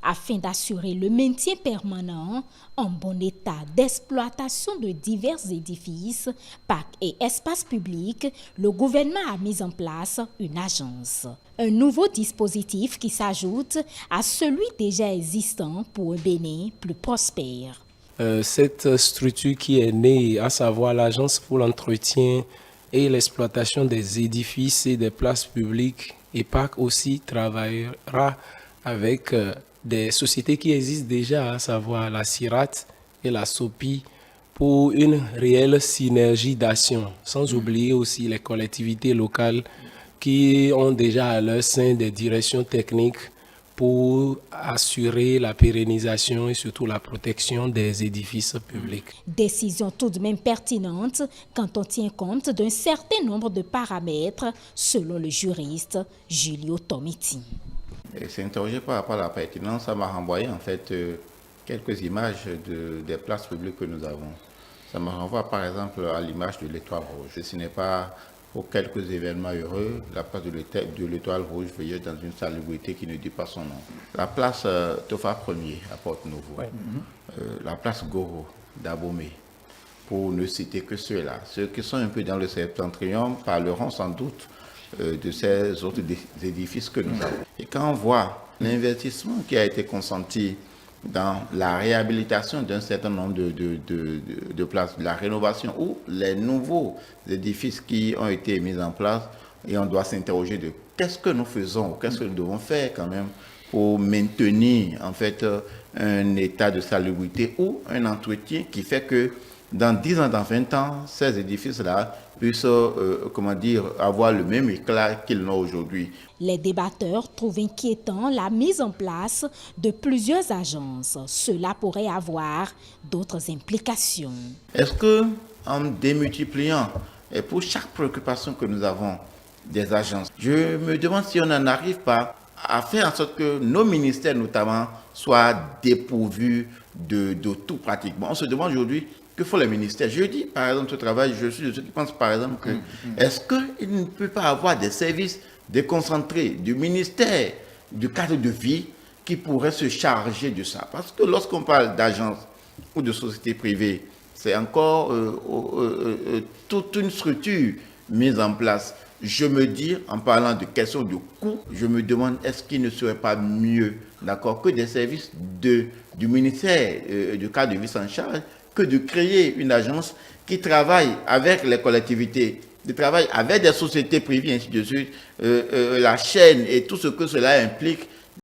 afin d'assurer le maintien permanent en bon état d'exploitation de divers édifices, parcs et espaces publics. Le gouvernement a mis en place une agence. Un nouveau dispositif qui s'ajoute à celui déjà existant pour un Bénin plus prospère. Cette structure qui est née, à savoir l'Agence pour l'entretien et l'exploitation des édifices et des places publiques et parcs aussi, travaillera avec des sociétés qui existent déjà, à savoir la CIRAT et la SOPI, pour une réelle synergie d'action, sans oublier aussi les collectivités locales qui ont déjà à leur sein des directions techniques pour assurer la pérennisation et surtout la protection des édifices publics. Décision tout de même pertinente quand on tient compte d'un certain nombre de paramètres, selon le juriste Julio Tomiti. S'interroger par rapport à la pertinence, ça m'a renvoyé en fait quelques images des places publiques que nous avons. Ça me renvoie par exemple à l'image de l'Étoile Rouge. Ce n'est pas pour quelques événements heureux, la place de l'Étoile Rouge veillait dans une salubrité qui ne dit pas son nom. La place Tofa Ier à Porte-Nouveau, la place Goro d'Abomey, pour ne citer que ceux-là. Ceux qui sont un peu dans le septentrion parleront sans doute de ces autres édifices que nous avons. Et quand on voit l'investissement qui a été consenti dans la réhabilitation d'un certain nombre de places, la rénovation ou les nouveaux édifices qui ont été mis en place, et on doit s'interroger de qu'est-ce que nous faisons, qu'est-ce que nous devons faire quand même pour maintenir en fait un état de salubrité ou un entretien qui fait que dans 10 ans, dans 20 ans, ces édifices-là puissent avoir le même éclat qu'ils n'ont aujourd'hui. Les débatteurs trouvent inquiétant la mise en place de plusieurs agences. Cela pourrait avoir d'autres implications. Est-ce que, en démultipliant, et pour chaque préoccupation que nous avons des agences, je me demande si on n'en arrive pas à faire en sorte que nos ministères notamment soient dépourvus de tout pratiquement. On se demande aujourd'hui que font les ministères. Je dis par exemple ce travail, je suis de ceux qui pensent par exemple que est-ce qu'il ne peut pas avoir des services déconcentrés du ministère du cadre de vie qui pourraient se charger de ça? Parce que lorsqu'on parle d'agence ou de société privée, c'est encore toute une structure mise en place. Je me dis, en parlant de questions de coût, je me demande est-ce qu'il ne serait pas mieux, d'accord, que des services du ministère du cadre de vie en charge, que de créer une agence qui travaille avec les collectivités, qui travaille avec des sociétés privées, ainsi de suite, la chaîne et tout ce que cela implique